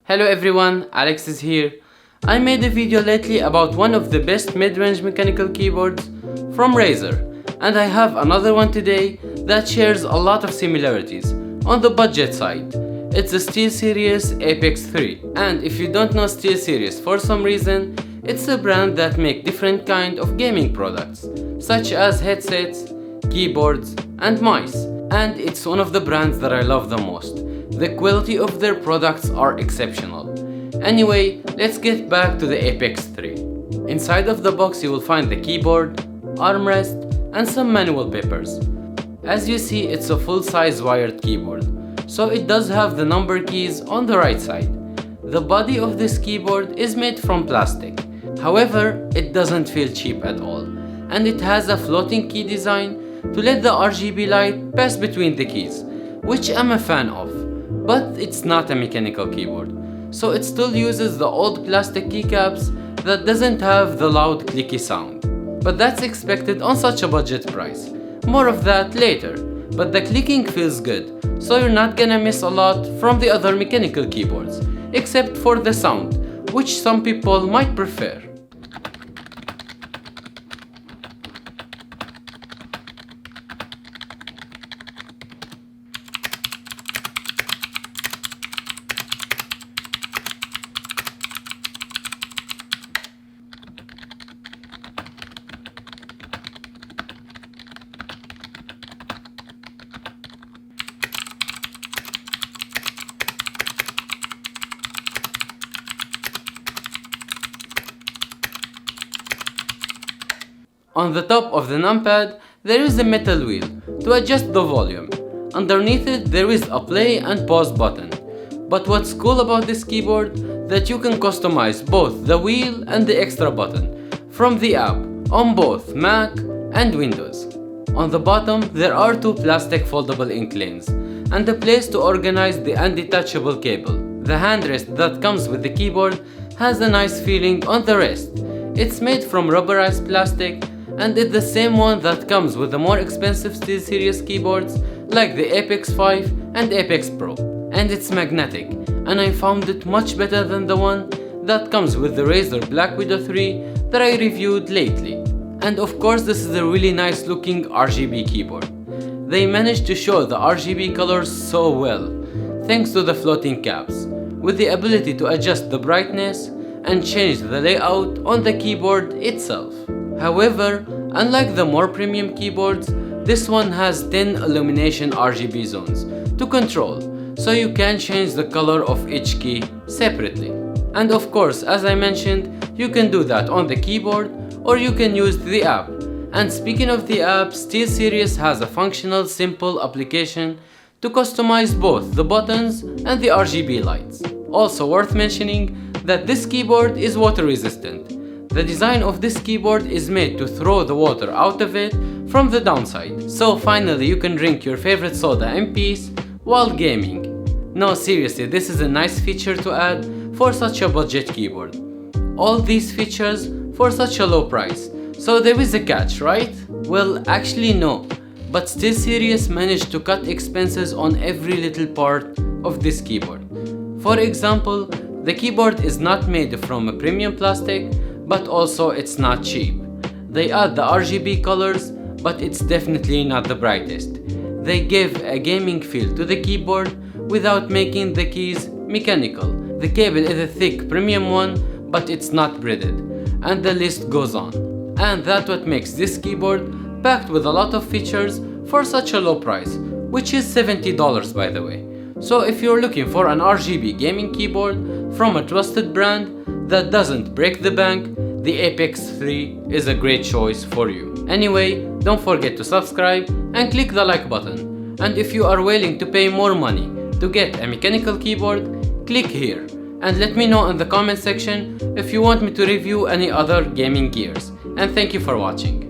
Hello everyone, Alex is here. I made a video lately about one of the best mid-range mechanical keyboards from Razer, and I have another one today that shares a lot of similarities on the budget side. It's the SteelSeries Apex 3, and if you don't know SteelSeries for some reason, it's a brand that make different kind of gaming products such as headsets, keyboards and mice, and it's one of the brands that I love the most. The quality of their products are exceptional. Anyway, let's get back to the Apex 3. Inside of the box you will find the keyboard, armrest and some manual papers. As you see, it's a full-size wired keyboard, so it does have the number keys on the right side. The body of this keyboard is made from plastic. However, it doesn't feel cheap at all, and it has a floating key design to let the RGB light pass between the keys, which I'm a fan of. But it's not a mechanical keyboard, so it still uses the old plastic keycaps that doesn't have the loud clicky sound. But that's expected on such a budget price. More of that later, but the clicking feels good, so you're not gonna miss a lot from the other mechanical keyboards, except for the sound, which some people might prefer. On the top of the numpad, there is a metal wheel to adjust the volume. Underneath it, there is a play and pause button. But what's cool about this keyboard, that you can customize both the wheel and the extra button from the app on both Mac and Windows. On the bottom, there are two plastic foldable ink lanes and a place to organize the undetachable cable. The handrest that comes with the keyboard has a nice feeling on the wrist. It's made from rubberized plastic, and it's the same one that comes with the more expensive SteelSeries keyboards like the Apex 5 and Apex Pro. And it's magnetic, and I found it much better than the one that comes with the Razer Black Widow 3 that I reviewed lately. And of course, this is a really nice looking RGB keyboard. They managed to show the RGB colors so well, thanks to the floating caps, with the ability to adjust the brightness and change the layout on the keyboard itself. However, unlike the more premium keyboards, this one has 10 illumination RGB zones to control, so you can change the color of each key separately. And of course, as I mentioned, you can do that on the keyboard or you can use the app. And speaking of the app, SteelSeries has a functional, simple application to customize both the buttons and the RGB lights. Also worth mentioning that this keyboard is water resistant. The design of this keyboard is made to throw the water out of it from the downside, so finally you can drink your favorite soda in peace while gaming. No, seriously, this is a nice feature to add for such a budget keyboard. All these features for such a low price, so there is a catch, right? Well, actually no, but SteelSeries managed to cut expenses on every little part of this keyboard. For example, the keyboard is not made from a premium plastic, but also it's not cheap. They add the RGB colors, but it's definitely not the brightest. They give a gaming feel to the keyboard without making the keys mechanical. The cable is a thick premium one, but it's not braided, and the list goes on. And that's what makes this keyboard packed with a lot of features for such a low price, which is $70 by the way. So if you're looking for an RGB gaming keyboard from a trusted brand that doesn't break the bank, the Apex 3 is a great choice for you. Anyway, don't forget to subscribe and click the like button. And if you are willing to pay more money to get a mechanical keyboard, click here. And let me know in the comment section if you want me to review any other gaming gears. And thank you for watching.